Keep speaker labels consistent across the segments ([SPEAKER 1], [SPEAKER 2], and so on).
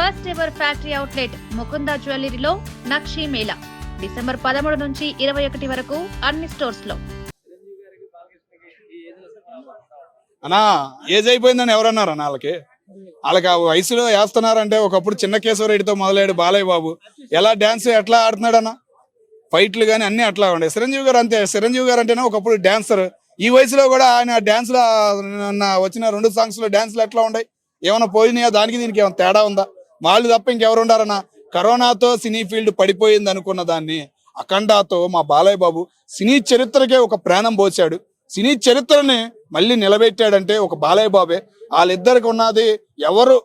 [SPEAKER 1] First ever factory outlet Mukunda జ్యువెలరీలో Nakshi Mela December 13 నుంచి 21 వరకు అన్ని స్టోర్స్ లో.
[SPEAKER 2] అన్నా ఏజ్ అయిపోయిందని ఎవరన్నారు అన్న వాళ్ళకి ఆ వయసులో వేస్తున్నారంటే ఒకప్పుడు చిన్న కేశవరెడ్డితో మొదలయ్యాడు బాలయ్య బాబు ఎలా డాన్స్ ఎట్లా ఆడుతున్నాడన్న ఫైట్లు కానీ అన్ని అట్లా ఉండే. చిరంజీవి గారు అంతే, చిరంజీవి గారు అంటేనే ఒకప్పుడు డాన్సర్. ఈ వయసులో కూడా ఆయన డాన్స్ లో వచ్చిన 2 సాంగ్స్ లో డాన్స్లు ఎట్లా ఉన్నాయి, ఏమైనా పోయినాయా? దానికి దీనికి ఏమైనా తేడా ఉందా? వాళ్ళు తప్ప ఇంకెవరు ఉండారన్న? కరోనాతో సినీ ఫీల్డ్ పడిపోయింది అనుకున్న దాన్ని అఖండాతో మా బాలయ్య బాబు సినీ చరిత్రకే ఒక ప్రాణం పోసాడు. సినీ చరిత్రని మళ్ళీ నిలబెట్టాడంటే ఒక బాలయ్య బాబే. వాళ్ళిద్దరికి ఉన్నది ఎవరు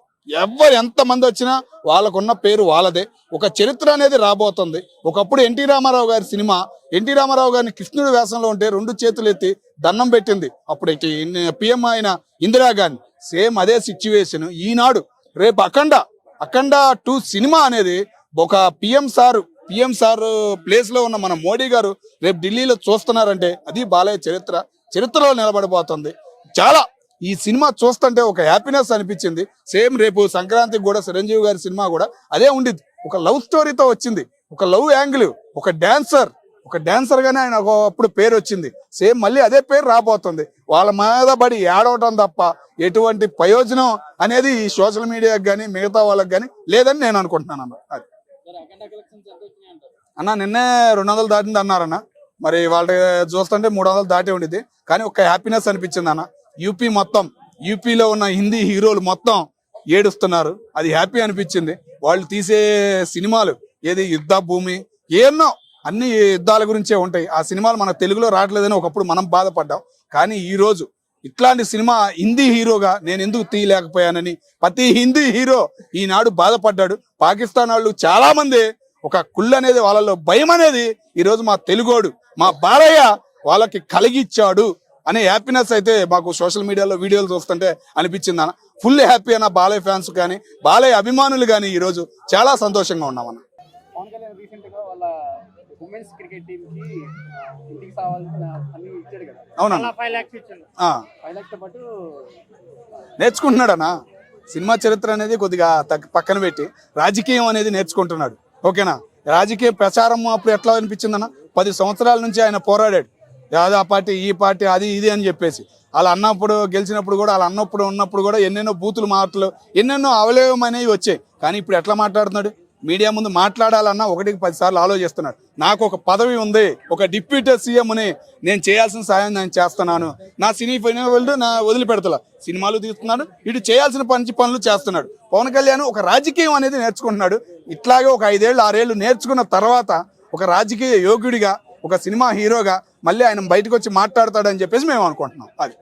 [SPEAKER 2] ఎంతమంది వచ్చినా వాళ్ళకున్న పేరు వాళ్ళదే. ఒక చరిత్ర అనేది రాబోతుంది. ఒకప్పుడు ఎన్టీ రామారావు గారి సినిమా, ఎన్టీ రామారావు గారిని కృష్ణుడి వేషంలో ఉంటే 2 చేతులు ఎత్తి దండం పెట్టింది అప్పుడు పిఎం అయిన ఇందిరాగాంధీ. సేమ్ అదే సిచ్యువేషన్ ఈనాడు. రేపు అఖండ 2 సినిమా అనేది ఒక పిఎం సార్ ప్లేస్ లో ఉన్న మన మోడీ గారు రేపు ఢిల్లీలో చూస్తున్నారంటే అది బాలయ్య చరిత్రలో నిలబడిపోతుంది. చాలా ఈ సినిమా చూస్తుంటే ఒక హ్యాపీనెస్ అనిపించింది. సేమ్ రేపు సంక్రాంతికి కూడా చిరంజీవి గారి సినిమా కూడా అదే ఉండిద్ది. ఒక లవ్ స్టోరీతో వచ్చింది, ఒక లవ్ యాంగిల్, ఒక డాన్సర్ గానే ఆయన ఒకప్పుడు పేరు వచ్చింది. సేమ్ మళ్ళీ అదే పేరు రాబోతుంది. వాళ్ళ మీద పడి ఏడవటం తప్ప ఎటువంటి ప్రయోజనం అనేది ఈ సోషల్ మీడియాకి కానీ మిగతా వాళ్ళకి కానీ లేదని నేను అనుకుంటున్నాను అన్న. అది అన్న నిన్నే 200 దాటింది అన్నారన్న. మరి వాళ్ళ చూస్తుంటే 300 దాటి ఉండిద్ది. కానీ ఒక హ్యాపీనెస్ అనిపించింది అన్న. యూపీలో ఉన్న హిందీ హీరోలు మొత్తం ఏడుస్తున్నారు. అది హ్యాపీ అనిపించింది. వాళ్ళు తీసే సినిమాలు ఏది యుద్ధ భూమి ఏన్నో అన్ని యుద్ధాల గురించే ఉంటాయి. ఆ సినిమాలు మన తెలుగులో రావట్లేదని ఒకప్పుడు మనం బాధపడ్డాం. కానీ ఈ రోజు ఇట్లాంటి సినిమా హిందీ హీరోగా నేను ఎందుకు తీయలేకపోయానని ప్రతి హిందీ హీరో ఈనాడు బాధపడ్డాడు. పాకిస్తాన్ వాళ్ళు చాలా మంది ఒక కుళ్ళు అనేది వాళ్ళలో భయం అనేది ఈరోజు మా తెలుగోడు మా బాలయ్య వాళ్ళకి కలిగిచ్చాడు అనే హ్యాపీనెస్ అయితే మాకు సోషల్ మీడియాలో వీడియోలు చూస్తుంటే అనిపించింది అన్న. ఫుల్ హ్యాపీ అన్న. బాలయ్య ఫ్యాన్స్ కానీ బాలయ్య అభిమానులు కానీ ఈరోజు చాలా సంతోషంగా ఉన్నామన్న.
[SPEAKER 3] పవన్ కళ్యాణ్ రీసెంట్ గా వాళ్ళ ఉమెన్స్ క్రికెట్ టీమ్ కి ఇంటికి కావాల్సిన అన్ని ఇచ్చాడు కదా.
[SPEAKER 2] అవునన్నా
[SPEAKER 3] 5 lakhs ఇచ్చాడు. 5 lakhs తో పాటు
[SPEAKER 2] నేర్చుకుంటున్నాడన్నా. సినిమా చరిత్ర అనేది కొద్దిగా పక్కన పెట్టి రాజకీయం అనేది నేర్చుకుంటున్నాడు. ఓకేనా? రాజకీయ ప్రచారం అప్పుడు ఎట్లా అనిపించిందన్న? 10 సంవత్సరాల నుంచి ఆయన పోరాడాడు. ఆ పార్టీ ఈ పార్టీ అది ఇది అని చెప్పేసి. వాళ్ళ అన్నప్పుడు గెలిచినప్పుడు కూడా వాళ్ళ అన్నప్పుడు ఉన్నప్పుడు కూడా ఎన్నెన్నో బూతులు మాటలు ఎన్నెన్నో అవలేవం అనేవి వచ్చాయి. కానీ ఇప్పుడు ఎట్లా మాట్లాడుతున్నాడు? మీడియా ముందు మాట్లాడాలన్నా 1కి 10 సార్లు ఆలోచిస్తున్నాడు. నాకు ఒక పదవి ఉంది, ఒక డిప్యూటీ సీఎంని, నేను చేయాల్సిన సాయం నేను చేస్తున్నాను, నా సినీ ఫైనల్ నా వదిలిపెడతలా, సినిమాలు తీస్తున్నాడు, ఇటు చేయాల్సిన పనులు చేస్తున్నాడు. పవన్ కళ్యాణ్ ఒక రాజకీయం అనేది నేర్చుకుంటున్నాడు. ఇట్లాగే ఒక 5 ఏళ్ళు 6 ఏళ్ళు నేర్చుకున్న తర్వాత ఒక రాజకీయ యోగ్యుడిగా ఒక సినిమా హీరోగా మళ్ళీ ఆయన బయటకు వచ్చి మాట్లాడతాడని చెప్పేసి మేము అనుకుంటున్నాం. అది